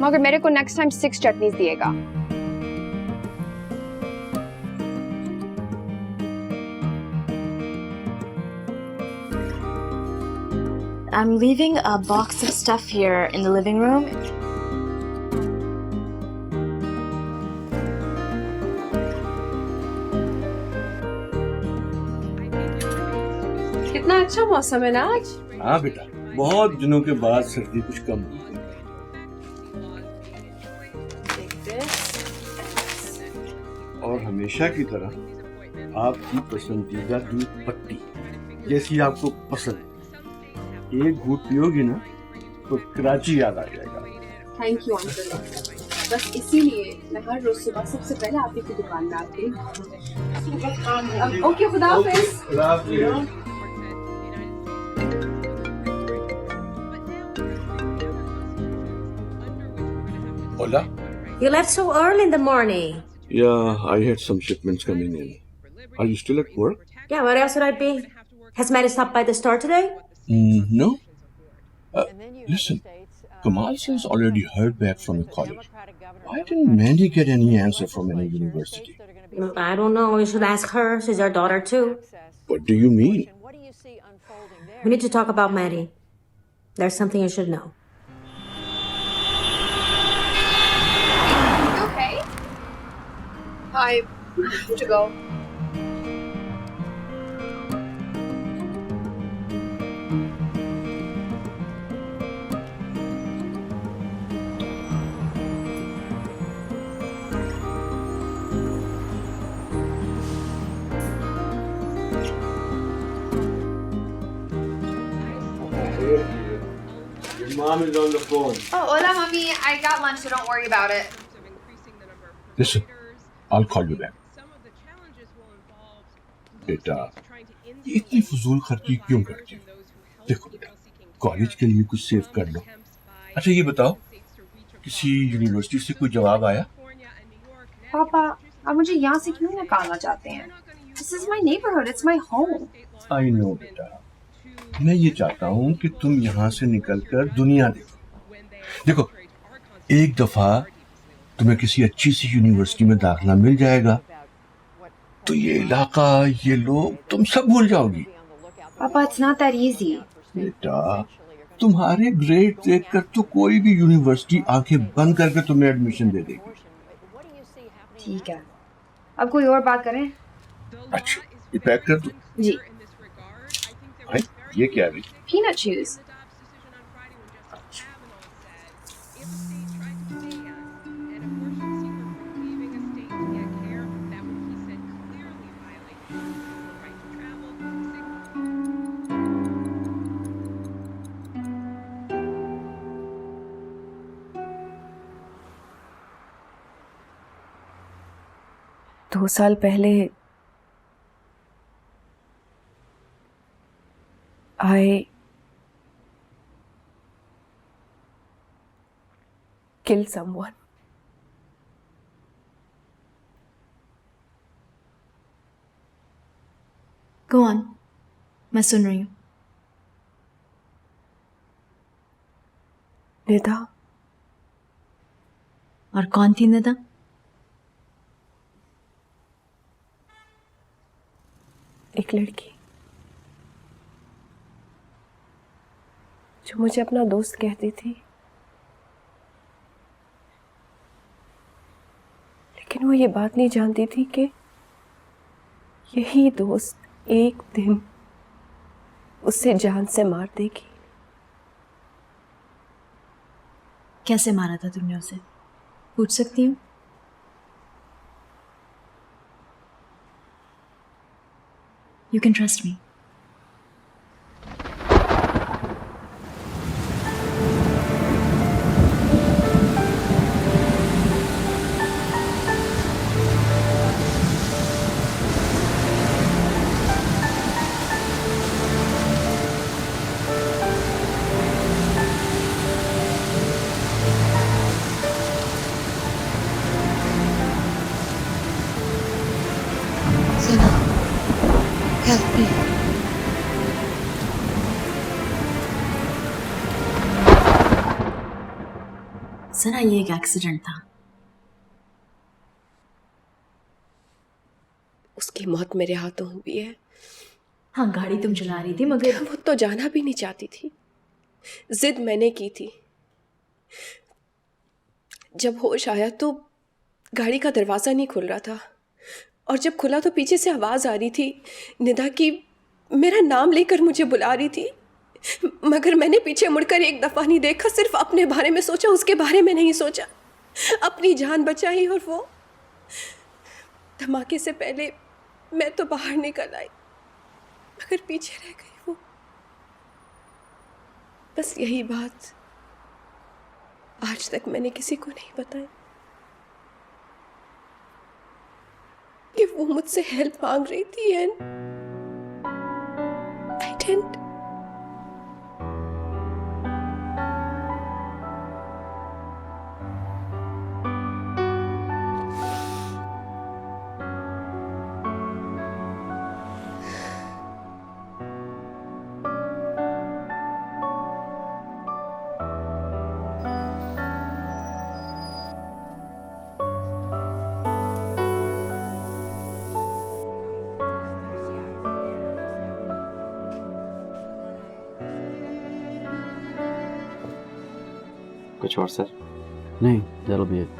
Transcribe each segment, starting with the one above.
मगर मेरे को नेक्स्ट टाइम 6 चटनीज दिएगा। I'm leaving a box of stuff here in the living room. कितना अच्छा मौसम है ना आज। हाँ बेटा, बहुत दिनों के बाद सर्दी कुछ कम हुई। और हमेशा की तरह आपकी पसंदीदा दूध पत्ती जैसी आपको पसंद, एक घूंट पियोगी ना तो कराची याद आ जाएगा। थैंक यू अंकल, बस इसीलिए मैं हर रोज सुबह सबसे पहले आप ही की दुकान में आती हूँ। ओके, खुदा हाफिज। Hola? You left so early in the morning. Yeah, I had some shipments coming in. Are you still at work? Yeah, where else would I be? Has Maddie stopped by the store today? No. Listen, Kamal says already heard back from the college. Why didn't Mandy get any answer from any university? I don't know. You should ask her. She's our daughter too. What do you mean? We need to talk about Maddie. There's something you should know. Okay. I have to go. Your mom is on the phone. Oh, hola, mommy. I got lunch, so don't worry about it. Listen, I'll call you back. बेटा, ये इतनी फजूल खर्ची क्यों करती हो? देखो बेटा, कॉलेज के लिए कुछ सेव कर लो। अच्छा ये बताओ, किसी यूनिवर्सिटी से कोई जवाब आया? पापा, आप मुझे यहाँ से क्यों निकालना चाहते हैं? This is my neighborhood. It's my home. I know बेटा, मैं ये चाहता हूँ कि तुम यहाँ से निकलकर दुनिया देखो। देखो, एक दफा तुम्हें किसी अच्छी सी यूनिवर्सिटी में दाखिला मिल जाएगा तो ये इलाका, ये लोग, तुम सब भूल जाओगी। पापा, it's not that easy. बेटा, तुम्हारे ग्रेड देखकर तो कोई भी यूनिवर्सिटी आंखें बंद करके तुम्हें एडमिशन दे देगी। ठीक है, अब कोई और बात करें? अच्छा, ये पैक कर दो। जी। भाई, ये क्या है? Peanut chews. दो साल पहले I killed someone. Go on. मैं सुन रही हूँ। निदा। और कौन थी निदा? एक लड़की जो मुझे अपना दोस्त कहती थी, लेकिन वो ये बात नहीं जानती थी कि यही दोस्त एक दिन उसे जान से मार देगी। कैसे मारा था तुमने उसे? पूछ सकती हूँ? You can trust me. Sana, help me. सना ये एक एक्सीडेंट था। उसकी मौत मेरे हाथों हुई है। हाँ, गाड़ी तुम चला रही थी मगर वो तो जाना भी नहीं चाहती थी, जिद मैंने की थी। जब होश आया तो गाड़ी का दरवाज़ा नहीं खुल रहा था, और जब खुला तो पीछे से आवाज़ आ रही थी निदा की, मेरा नाम लेकर मुझे बुला रही थी। मगर मैंने पीछे मुड़कर एक दफ़ा नहीं देखा, सिर्फ अपने बारे में सोचा, उसके बारे में नहीं सोचा। अपनी जान बचाई और वो धमाके से पहले मैं तो बाहर निकल आई, मगर पीछे रह गई वो। बस यही बात आज तक मैंने किसी को नहीं बताई कि वो मुझसे हेल्प मांग रही थी एंड आई डिडंट। कुछ और सर? नहीं, that'll be it.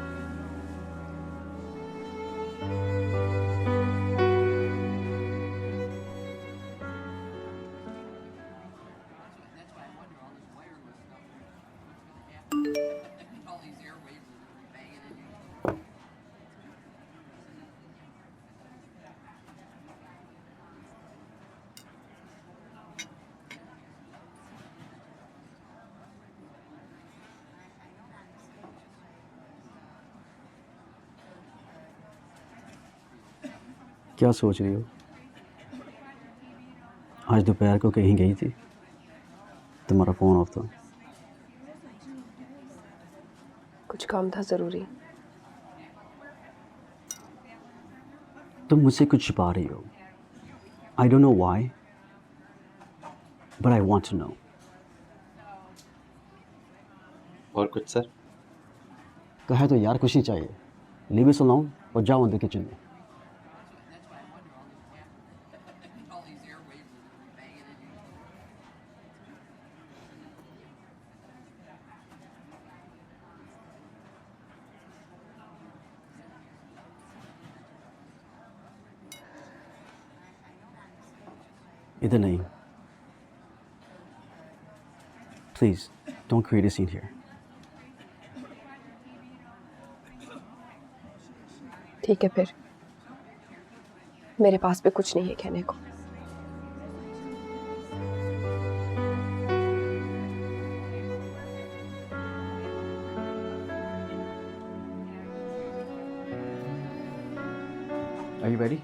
क्या सोच रही हो? आज दोपहर को कहीं गई थी, तुम्हारा फ़ोन ऑफ था। कुछ काम था ज़रूरी। तुम मुझसे कुछ छुपा रही हो। I don't know why, but I want to know. और कुछ सर? कहे तो यार कुछ ही चाहिए। लीव इट अलोन और जाओ अंदर किचन में। इधर नहीं। Please don't create a scene here. ठीक है, फिर मेरे पास भी कुछ नहीं है कहने को। Are you ready?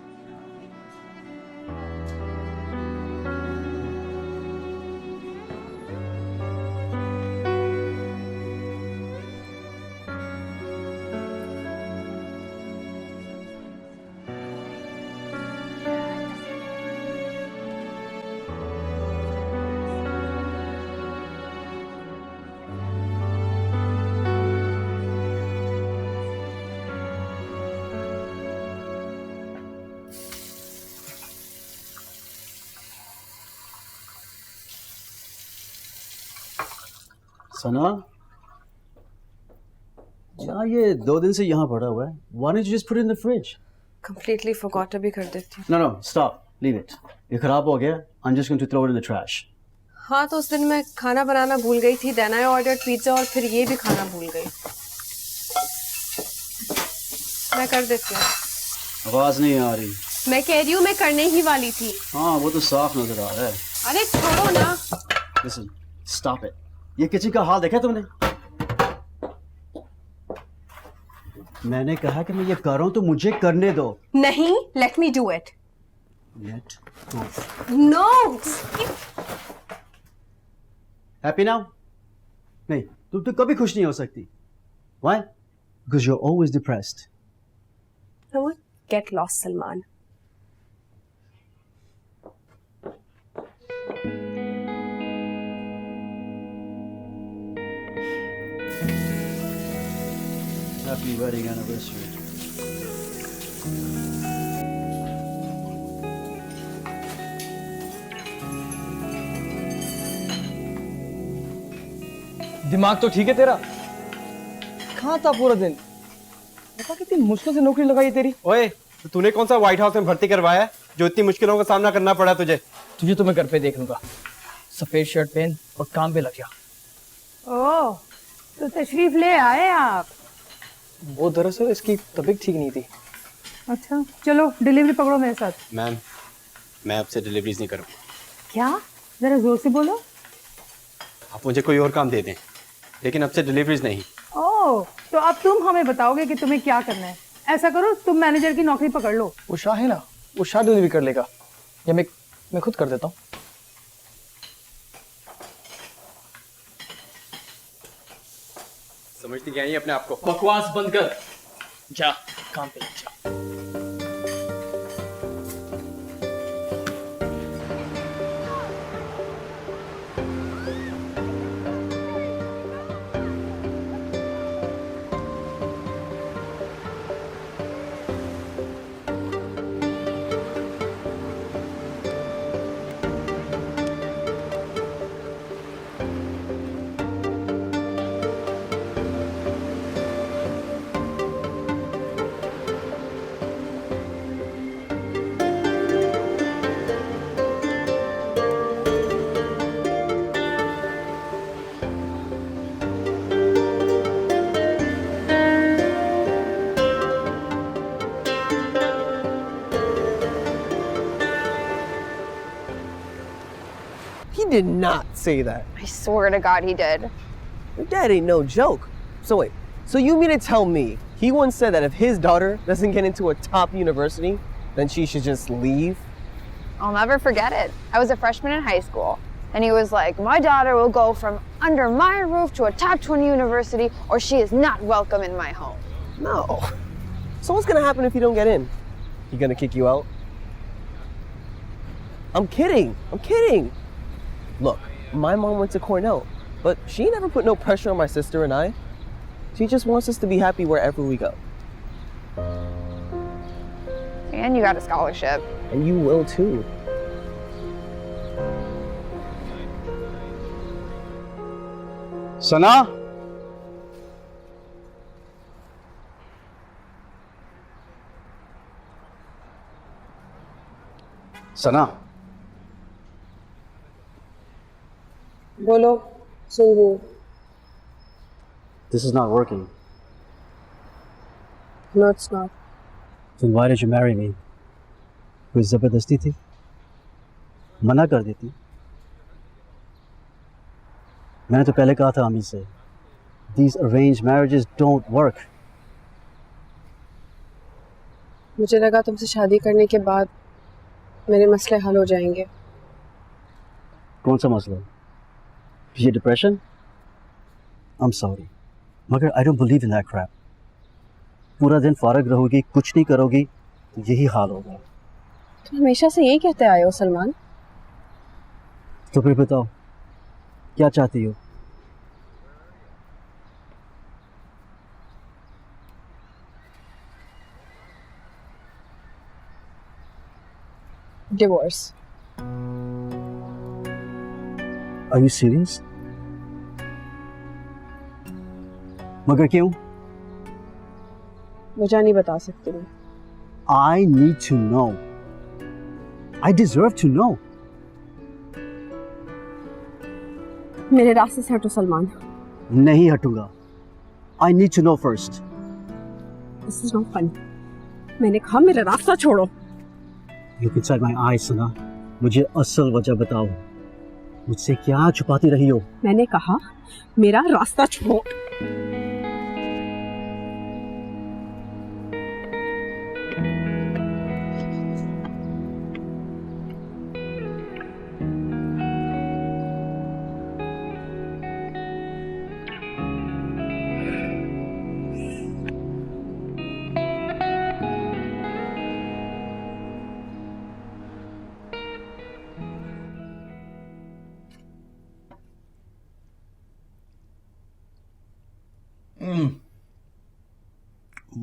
सना, यार ये 2 दिन से यहाँ पड़ा हुआ है। Why don't you just put it in the fridge? Completely forgot, अभी कर देती हूँ। No, stop. Leave it. ये खराब हो गया। I'm just going to throw it in the trash. हाँ, तो उस दिन मैं खाना बनाना भूल गई थी। Then I ordered pizza और फिर ये भी खाना भूल गई। मैं कर देती हूँ। आवाज नहीं आ रही। मैं कह रही हूँ मैं करने ही वाली थी। हाँ, वो तो साफ नजर आ रहा है। अरे छोड़ो ना। Listen, stop it. ये किचन का हाल देखा तुमने? मैंने कहा कि मैं ये कर रहा हूं तो मुझे करने दो। नहीं, let me do it. Let go. No. Happy now? नहीं, तुम तो कभी खुश नहीं हो सकती। Why? Because you're always depressed. I want get lost, Salman. Happy wedding anniversary. दिमाग तो ठीक है तेरा? कहाँ था पूरा दिन? पता कितनी मुश्किल से नौकरी लगाई तेरी। ओए, तो तूने कौन सा व्हाइट हाउस में भर्ती करवाया है जो इतनी मुश्किलों का सामना करना पड़ा तुझे? तुझे तो मैं घर पे देख लूंगा। सफेद शर्ट पहन और काम पे लग जा। ओह, तो तशरीफ ले आए आप। वो दरअसल इसकी तबीयत ठीक नहीं थी। अच्छा, चलो डिलीवरी पकड़ो मेरे साथ। मैम, मैं आपसे डिलीवरीज नहीं करूँगा। क्या? जरा जोर से बोलो। आप मुझे कोई और काम दे दें, लेकिन अब से डिलीवरीज नहीं। ओह, तो अब तुम हमें बताओगे कि तुम्हें क्या करना है। ऐसा करो, तुम मैनेजर की नौकरी पकड़ लो। वो शाह है ना, वो शाह डिलीवरी कर लेगा, या मैं खुद कर देता हूँ। समझती क्या है अपने आप को? बकवास बंद कर, जा काम पे लग जा। He did not say that. I swear to God he did. That ain't no joke. So wait, so you mean to tell me he once said that if his daughter doesn't get into a top university, then she should just leave? I'll never forget it. I was a freshman in high school, and he was like, my daughter will go from under my roof to a top 20 university, or she is not welcome in my home. No. So what's gonna happen if you don't get in? He gonna kick you out? I'm kidding. I'm kidding. Look, my mom went to Cornell, but she never put no pressure on my sister and I. She just wants us to be happy wherever we go. And you got a scholarship. And you will too. सना, सना, बोलो, सुन रही हूँ। this is not working. No, it's not. Then why did you marry me? कोई जबरदस्ती थी? मना कर देती। मैंने तो पहले कहा था अम्मी से, these arranged marriages don't work. मुझे लगा तुमसे शादी करने के बाद मेरे मसले हल हो जाएंगे। कौन सा मसला? ये डिप्रेशन? I'm sorry, मगर I don't believe in that crap. पूरा दिन फारग रहोगी, कुछ नहीं करोगी, तो यही हाल होगा। तुम हमेशा से यही कहते आए हो सलमान। तो फिर बताओ, क्या चाहती हो? Divorce. Are you serious? मगर क्यों? वजह नहीं बता सकती मैं। I need to know. I deserve to know. मेरे रास्ते से हटो सलमान। नहीं हटूंगा। I need to know first. This is not funny. मैंने कहा मेरा रास्ता छोड़ो। Look inside my eyes, सना। मुझे असल वजह बताओ। मुझसे क्या छुपाती रही हो? मैंने कहा मेरा रास्ता छोड़ो।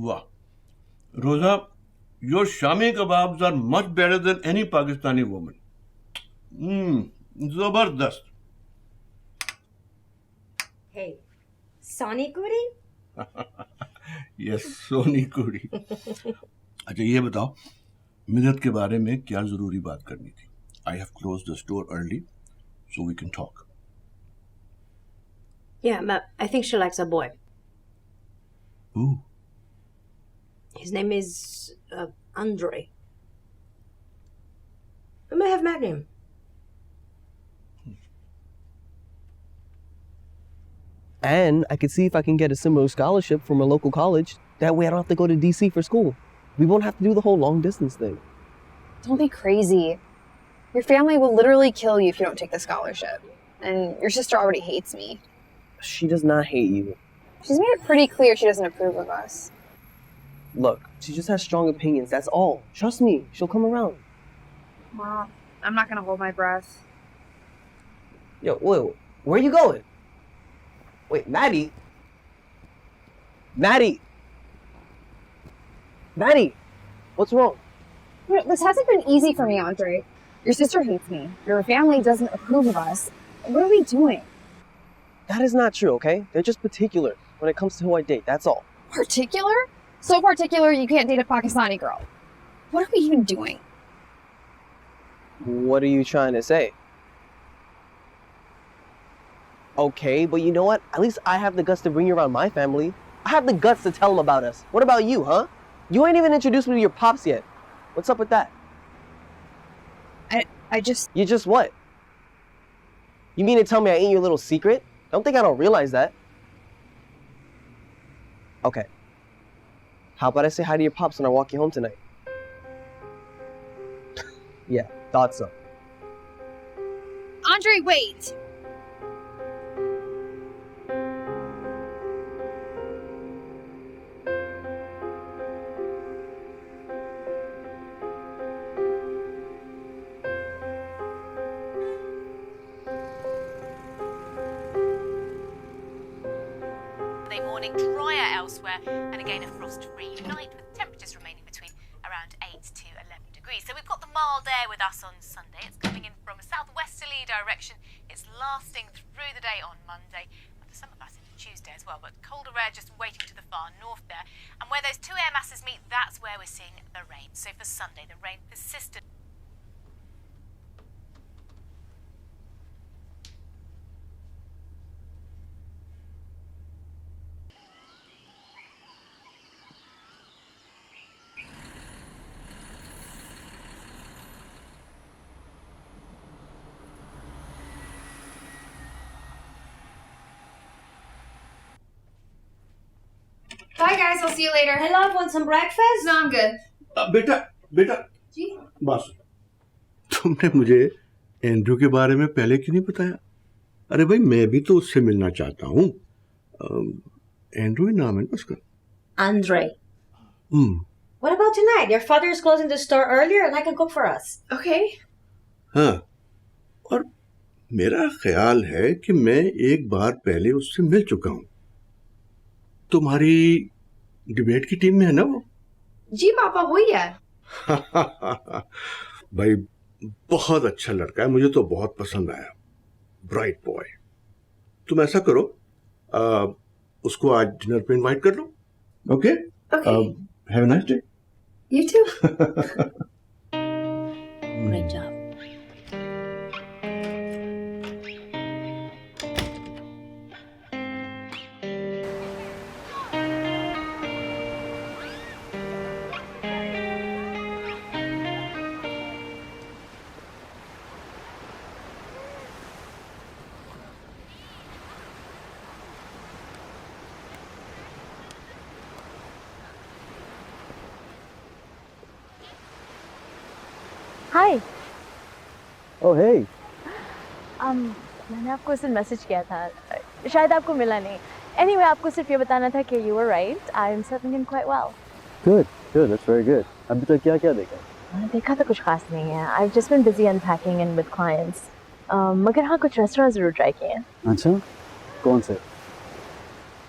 वाह रोजा, your Shami kebabs are much better than any Pakistani woman. जबरदस्त. Hey, Sani Kuri? यस, सोनी कुड़ी. अच्छा ये बताओ, मिदत के बारे में क्या जरूरी बात करनी थी? I have closed the store early, so we can talk. Yeah, I think she likes a boy. Ooh. His name is Andre. I may have met him. And I could see if I can get a similar scholarship from a local college. That way I don't have to go to DC for school. We won't have to do the whole long distance thing. Don't be crazy. Your family will literally kill you if you don't take the scholarship. And your sister already hates me. She does not hate you. She's made it pretty clear she doesn't approve of us. Look, she just has strong opinions, that's all. Trust me, she'll come around. Mom, I'm not gonna hold my breath. Yo, wait, where are you going? Wait, Maddie? Maddie! Maddie! What's wrong? This hasn't been easy for me, Andre. Your sister hates me. Your family doesn't approve of us. What are we doing? That is not true, okay? They're just particular when it comes to who I date, that's all. Particular? So particular you can't date a Pakistani girl. What are we even doing? What are you trying to say? Okay, but you know what? At least I have the guts to bring you around my family. I have the guts to tell them about us. What about you, huh? You ain't even introduced me to your pops yet. What's up with that? I just... You just what? You mean to tell me I ain't your little secret? Don't think I don't realize that. Okay. How about I say hi to your pops when I walk you home tonight? Yeah, thought so. Andre, wait! Morning drier elsewhere, and again a frost-free night with temperatures remaining between around 8 to 11 degrees. So we've got the mild air with us on Sunday. It's coming in from a southwesterly direction. It's lasting through the day on Monday, and for some of us into Tuesday as well. But colder air just waiting to the far north there, and where those two air masses meet, that's where we're seeing the rain. So for Sunday, the rain persisted. Bye guys, I'll see you later. Hey love, want some breakfast? No, I'm good. बेटा जी? बस तुमने मुझे Andrew के बारे में पहले क्यों नहीं बताया? अरे भाई मैं भी तो उससे मिलना चाहता हूँ. एंड्रू ही नाम है ना उसका. Andre. What about tonight? Your father is closing the store earlier and I can cook for us. Okay. हाँ, और मेरा ख्याल है कि मैं एक बार पहले उससे मिल चुका हूँ. तुम्हारी डिबेट की टीम में है ना वो? जी पापा वही है. भाई बहुत अच्छा लड़का है, मुझे तो बहुत पसंद आया. Bright boy. तुम ऐसा करो, उसको आज डिनर पे इनवाइट कर लो. Okay? Have a nice day. You too. Great job. Hi. Oh, hey. मैंने आपको उस दिन मैसेज किया था, शायद आपको मिला नहीं. Anyway, आपको सिर्फ ये बताना था कि you were right. I am settling in quite well. Good, good, that's very good. अभी तक क्या क्या देखा? देखा तो कुछ खास नहीं है. I've just been busy unpacking and with clients. मगर हाँ कुछ रेस्टोरेंट ज़रूर ट्राई किए हैं. अच्छा, कौन से?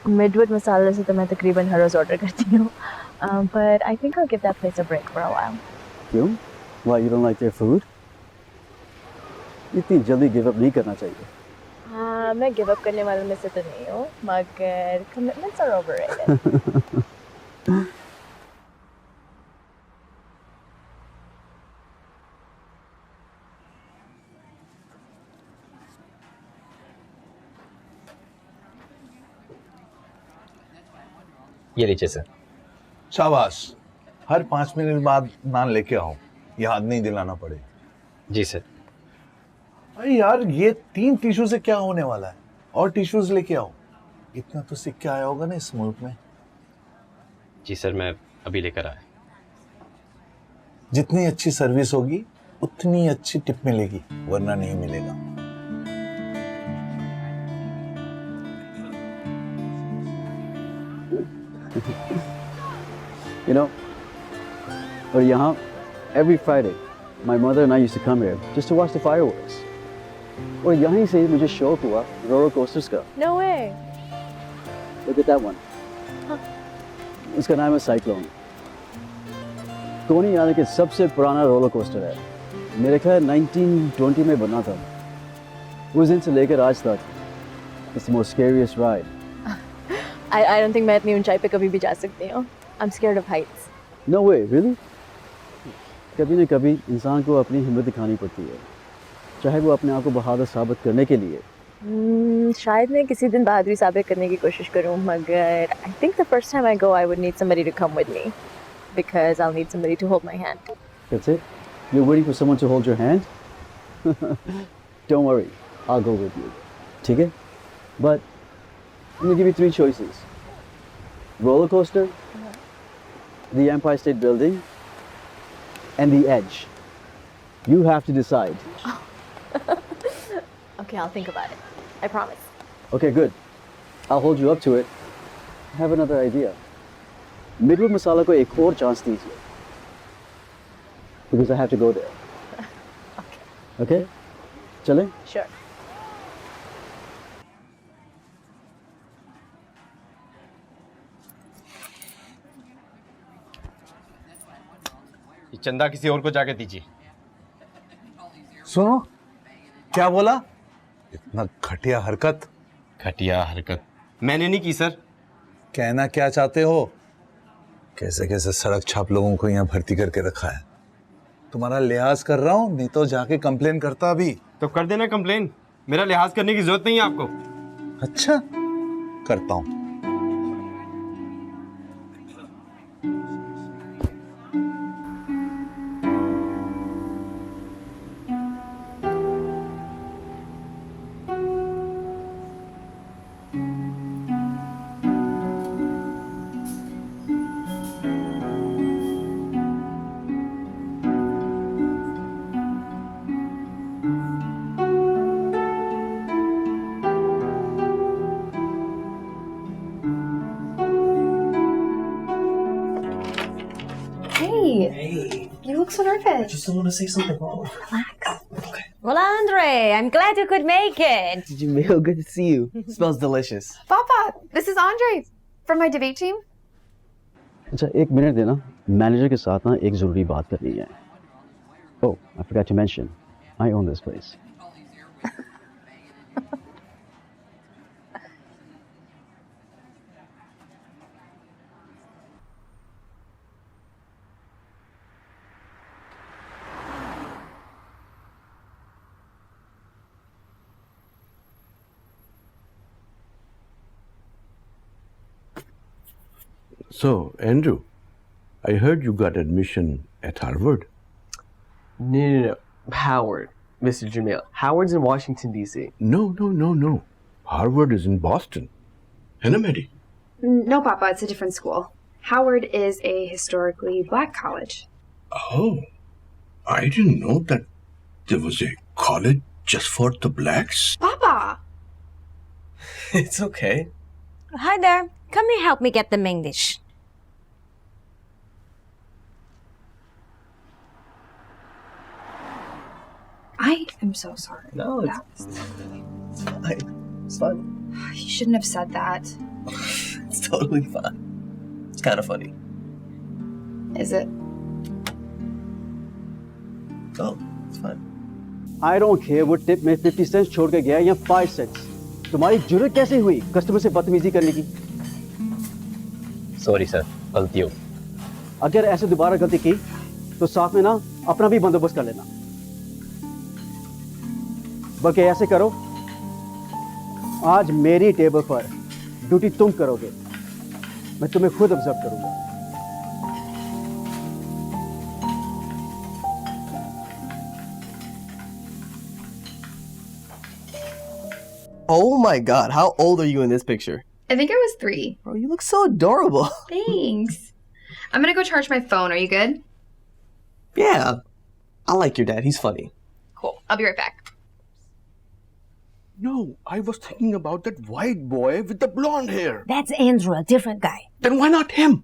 Midwood मसाले से तो मैं तकरीबन हर रोज़ ऑर्डर करती हूँ. But I think I'll give that place a break for a while. क्यों? Why you don't like their food? इतनी जल्दी गिव अप नहीं करना चाहिए. हाँ, मैं गिव अप करने वालों में से तो नहीं हूँ, मगर commitments are overrated. ये लीजिए सर. शाबाश. हर 5 मिनट बाद नान लेके आओ, याद नहीं दिलाना पड़े. जी सर. अरे यार, ये 3 टिश्यू से क्या होने वाला है? और टिश्यूज लेके आओ. इतना तो सिक्का आया होगा ना इस मुल्क में. जी सर, मैं अभी लेकर आया. जितनी अच्छी सर्विस होगी उतनी अच्छी टिप मिलेगी, वरना नहीं मिलेगा. You know, और यहाँ every Friday my mother and I used to come here just to watch the fireworks. और यहीं से मुझे शौक हुआ रोलर कोस्टर्स का. No way. Look at that one. उसका नाम है साइक्लोन. कोनी यानी कि सबसे पुराना रोलर कोस्टर है. मेरे ख्याल 1920 में बना था. उस दिन से लेकर आज तक it's the most scariest ride. I don't think मैं इतनी ऊंचाई पे कभी भी जा सकती हूँ. I'm scared of heights. No way, really? कभी न कभी इंसान को अपनी हिम्मत दिखानी पड़ती है, चाहे वो अपने आप को बहादुर साबित करने के लिए. शायद मैं किसी दिन बहादुरी साबित करने की कोशिश करूँ, मगर I think the first time I go, I would need somebody to come with me, because I'll need somebody to hold my hand. That's it? You're waiting for someone to hold your hand? Don't worry, I'll go with you. ठीक है? But I'm gonna give you 3 choices. Roller coaster, the Empire State Building, and the Edge. You have to decide. Okay, I'll think about it. I promise. Okay, good. I'll hold you up to it. I have another idea. Midwood Masala को एक और chance दीजिए. Because I have to go there. Okay? चलें? Sure. ये चंदा किसी और को जाके दीजिए. सुनो, क्या बोला? इतना घटिया हरकत. घटिया हरकत मैंने नहीं की सर. कहना क्या चाहते हो? कैसे कैसे सड़क छाप लोगों को यहाँ भर्ती करके रखा है. तुम्हारा लिहाज कर रहा हूँ, नहीं तो जाके कंप्लेन करता अभी. तो कर देना कंप्लेन. मेरा लिहाज करने की जरूरत नहीं है आपको. अच्छा, करता हूँ. Hey, you look so nervous. I just don't want to say something wrong. Relax. Okay. Well, Andre, I'm glad you could make it. Jamil, good to see you. Smells delicious. Papa, this is Andre from my debate team. अच्छा, एक minute देना. Manager के साथ ना एक ज़रूरी बात करनी है. Oh, I forgot to mention, I own this place. So, Andrew, I heard you got admission at Harvard. No. Howard, Mr. Jamil. Howard's in Washington, D.C. No. Harvard is in Boston. Henna Mehdi. No, Papa, it's a different school. Howard is a historically black college. Oh, I didn't know that there was a college just for the blacks. Papa! It's okay. Hi there. Come and help me get the main dish. I am so sorry. No, it's fine. It's fine. You shouldn't have said that. It's totally fine. It's kind of funny. Is it? Oh, it's fine. I don't care वो tip में 50 cents छोड़ के गया या 5 cents. तुम्हारी जुर्रत कैसे हुई customer से बदतमीजी करने की? सॉरी सर, गलती हो। अगर ऐसे दोबारा गलती की तो साथ में ना अपना भी बंदोबस्त कर लेना। बल्कि ऐसे करो, आज मेरी टेबल पर ड्यूटी तुम करोगे, मैं तुम्हें खुद ऑब्जर्व करूंगा। Oh my god, how old are you in this picture? I think I was 3. Bro, you look so adorable. Thanks. I'm gonna go charge my phone. Are you good? Yeah, I like your dad. He's funny. Cool. I'll be right back. No, I was thinking about that white boy with the blonde hair. That's Andrew, a different guy. Then why not him?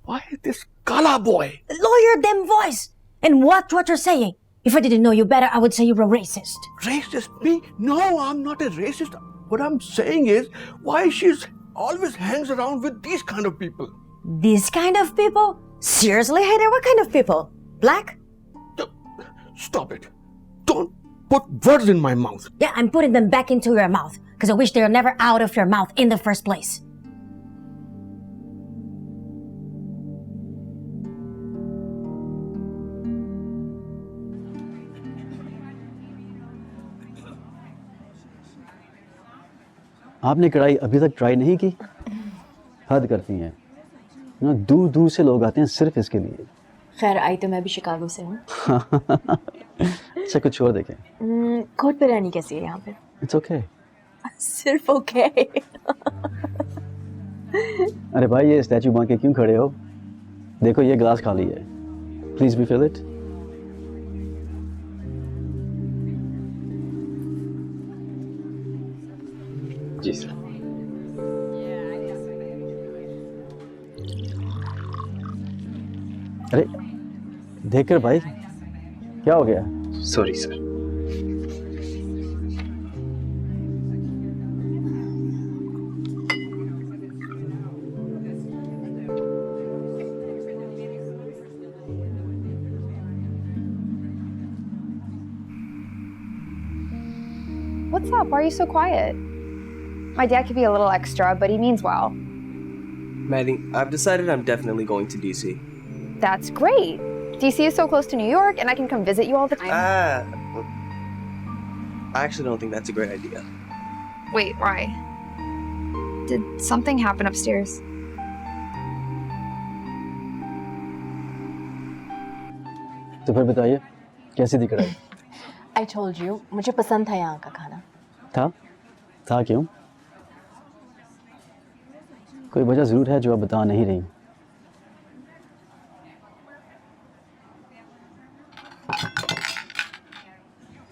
Why this Kala boy? Lawyer them voice. And watch what you're saying. If I didn't know you better, I would say you're a racist. Racist? Me? No, I'm not a racist. What I'm saying is, why she's always hangs around with these kind of people? This kind of people? Seriously, Haider, what kind of people? Black? Stop it. Don't put words in my mouth. Yeah, I'm putting them back into your mouth. Because I wish they were never out of your mouth in the first place. आपने कढ़ाई अभी तक try नहीं की? हद करती हैं ना, दूर दूर से लोग आते हैं सिर्फ इसके लिए। खैर आई तो मैं भी शिकागो से हूँ। अच्छा कुछ और देखें। कोट बिरयानी कैसी है यहाँ पे? It's okay. सिर्फ ओके। अरे भाई ये स्टैचू बन के क्यों खड़े हो? देखो ये ग्लास खाली है, प्लीज बी फिल इट। जी सर। अरे देखकर भाई क्या हो गया? Sorry sir. What's up? Why are you so quiet? My dad could be a little extra, but he means well. Maddie, I've decided I'm definitely going to DC. That's great. DC is so close to New York, and I can come visit you all the time. I actually don't think that's a great idea. Wait, why? Did something happen upstairs? तो फिर बताइए कैसी थी कढ़ाई? I told you, मुझे पसंद था यहाँ का खाना। था क्यों? कोई वजह जरूर है जो आप बता नहीं रही।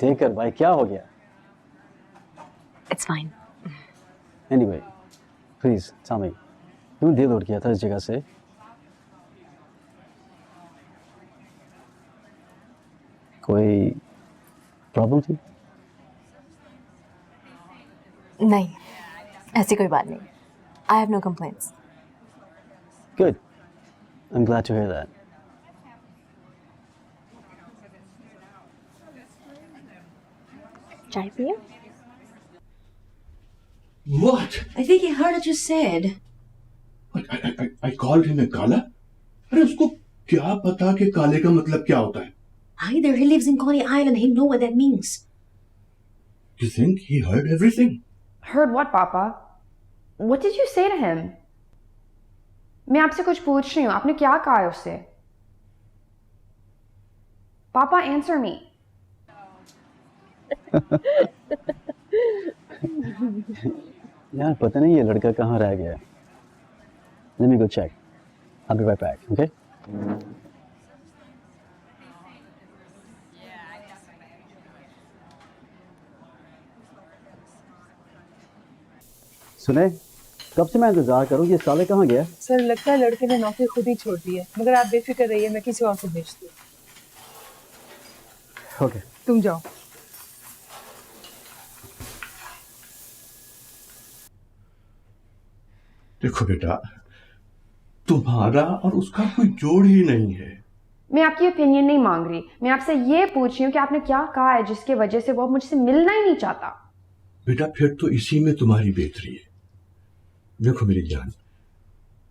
देखकर भाई क्या हो गया? It's fine. Anyway, please tell me, क्यों दिल उड़ गया था इस जगह से? कोई प्रॉब्लम थी? नहीं, ऐसी कोई बात नहीं। I have no complaints. Good. I'm glad to hear that. चाय पिए? What? I think he heard what you said. I called him a Kala? अरे उसको क्या पता कि काले का मतलब क्या होता है? Either he lives in Coney Island, he know what that means. You think he heard everything? Heard what, Papa? What did you say to him? मैं आपसे कुछ पूछ रही हूँ, आपने क्या कहा है उससे? Papa, answer me. यार पता नहीं ये लड़का कहाँ रह गया। Let me go check. I'll be right back, okay? सुने, कब से मैं इंतजार करूँ, ये साले कहाँ गया? सर लगता है लड़के ने नौकरी खुद ही छोड़ दी है, मगर आप बेफिक्र रहिए, मैं किसी और को भेजती हूँ। Okay. तुम जाओ। देखो बेटा, तुम्हारा और उसका कोई जोड़ ही नहीं है। मैं आपकी ओपिनियन नहीं मांग रही, मैं आपसे ये पूछ रही हूँ कि आपने क्या कहा है जिसके वजह से वो मुझसे मिलना ही नहीं चाहता। बेटा फिर तो इसी में तुम्हारी बेहतरी है। देखो मेरी जान,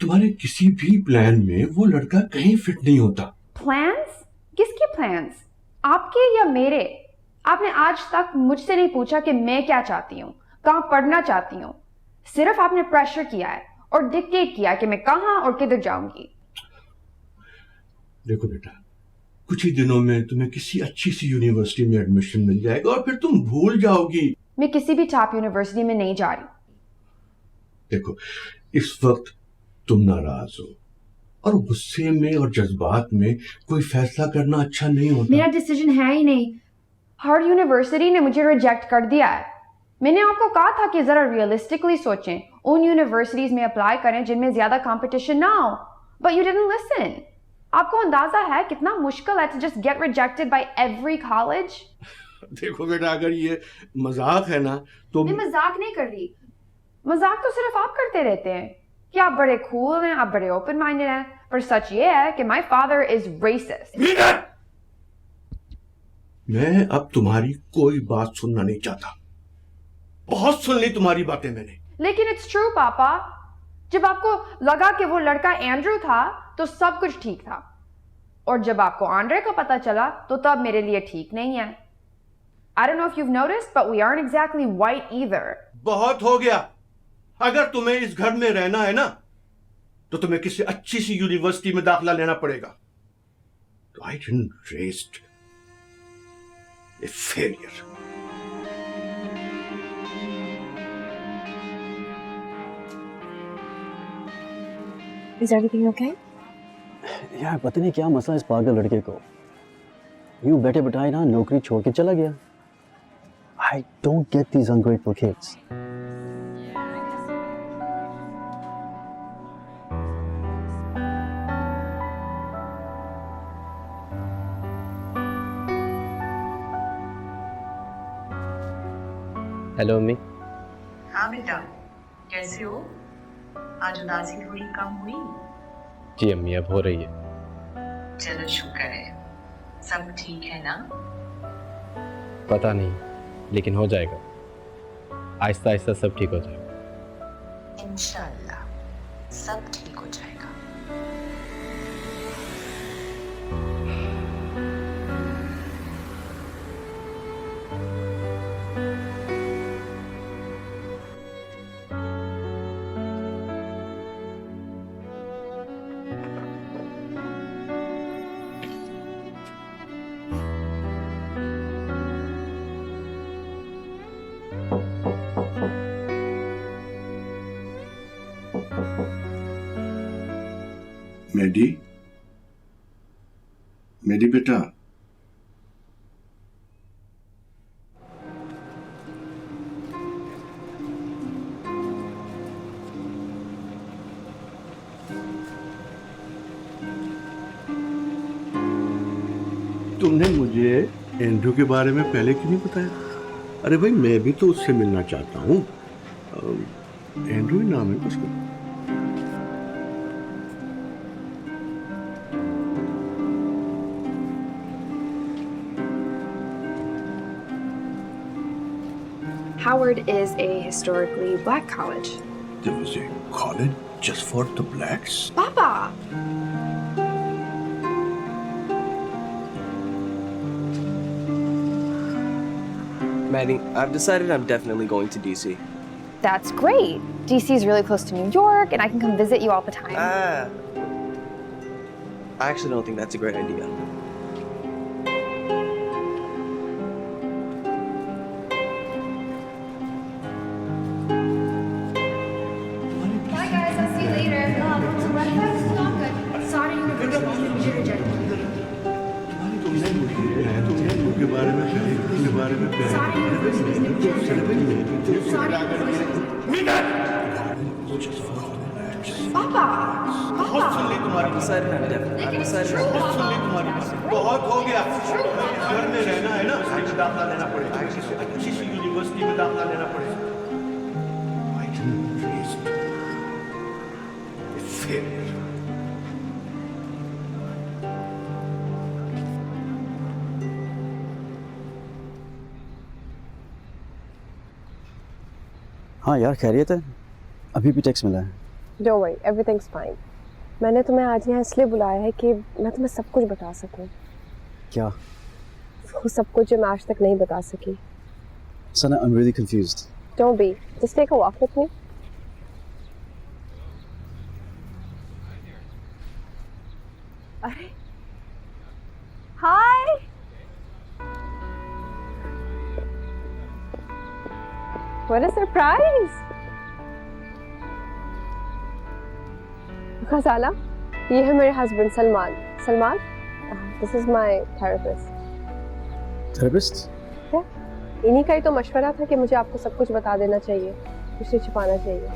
तुम्हारे किसी भी प्लान में वो लड़का कहीं फिट नहीं होता। प्लान्स? किसके प्लान्स? आपके या मेरे? आपने आज तक मुझसे नहीं पूछा कि मैं क्या चाहती हूँ, कहाँ पढ़ना चाहती हूँ। सिर्फ आपने प्रेशर किया है और डिक्टेट किया कि मैं कहाँ और किधर जाऊंगी। देखो बेटा, कुछ ही दिनों में तुम्हें किसी अच्छी सी यूनिवर्सिटी में एडमिशन मिल जाएगा और फिर तुम भूल जाओगी। मैं किसी भी टॉप यूनिवर्सिटी में नहीं जा रही। देखो, इस वक्त तुम नाराज हो और गुस्से में और जज्बात में कोई फैसला करना अच्छा नहीं होता। मेरा डिसीजन है ही नहीं। हर यूनिवर्सिटी ने मुझे रिजेक्ट कर दिया है। मैंने आपको कहा था कि जरा रियलिस्टिकली सोचें, उन यूनिवर्सिटीज में अप्लाई करें जिनमें ज्यादा कंपटीशन ना हो। But you didn't listen. आपको अंदाजा है कितना मुश्किल है to just get rejected by every college? देखो बेटा, अगर ये मजाक है ना तो मैं मजाक नहीं कर रही। मजाक तो सिर्फ आप करते रहते हैं कि आप बड़े कूल हैं, आप बड़े ओपन माइंडेड हैं, पर सच ये है कि माय फादर इज रेसिस्ट। मैं अब तुम्हारी कोई बात सुनना नहीं चाहता। बहुत सुन ली तुम्हारी बातें मैंने। लेकिन इट्स ट्रू पापा। जब आपको लगा कि वो लड़का एंड्रू था तो सब कुछ ठीक था, और जब आपको आंड्रे का पता चला तो तब मेरे लिए ठीक नहीं है। I don't know if you've noticed, but we aren't exactly white either. बहुत हो गया। अगर तुम्हें इस घर में रहना है ना तो तुम्हें किसी अच्छी सी यूनिवर्सिटी में दाखिला लेना पड़ेगा। I didn't raise a failure. Is everything okay? यार पता नहीं क्या मसला इस पागल लड़के को, यूं बैठे बिठाए ना नौकरी छोड़ के चला गया। I don't get these ungrateful kids. Hello अम्मी। हाँ बेटा, कैसे हो? आज उदासी थोड़ी कम हुई? जी अम्मी, अब हो रही है। चलो शुक्र है। सब ठीक है ना? पता नहीं, लेकिन हो जाएगा। आहिस्ता आहिस्ता सब ठीक हो जाएगा। इंशाल्लाह सब ठीक हो जाएगा। मेरी बेटा, तुमने मुझे एंड्रू के बारे में पहले क्यों नहीं बताया? अरे भाई, मैं भी तो उससे मिलना चाहता हूँ। एंड्रू ही नाम है उसका। Howard is a historically black college. There was a college just for the blacks? Papa! Maddie, I've decided I'm definitely going to DC. That's great. DC is really close to New York, and I can come visit you all the time. I actually don't think that's a great idea. Bye guys, I'll see you later. Sorry, मुझे reject तुमने मुझे के बारे में पापा, बहुत सुन ली तुम्हारी बहुत हो गया। घर में रहना है ना, दाखिला लेना पड़ेगा, किसी अच्छी सी यूनिवर्सिटी में दाखिला लेना पड़ेगा। हाँ यार खैरियत है, अभी भी टेक्स्ट मिला है। Don't worry, everything's fine. मैंने तुम्हें आज यहाँ इसलिए बुलाया है कि मैं तुम्हें सब कुछ बता सकूं। क्या? वो सब कुछ जो मैं आज तक नहीं बता सकी। सना, I'm really confused. Don't be. Just take a walk with me. अरे Hi. What a surprise! खजाना, ये है मेरे husband Salman. Salman, this is my therapist. Therapist? इन्हीं का ही तो मशवरा था कि मुझे आपको सब कुछ बता देना चाहिए, कुछ नहीं छुपाना चाहिए।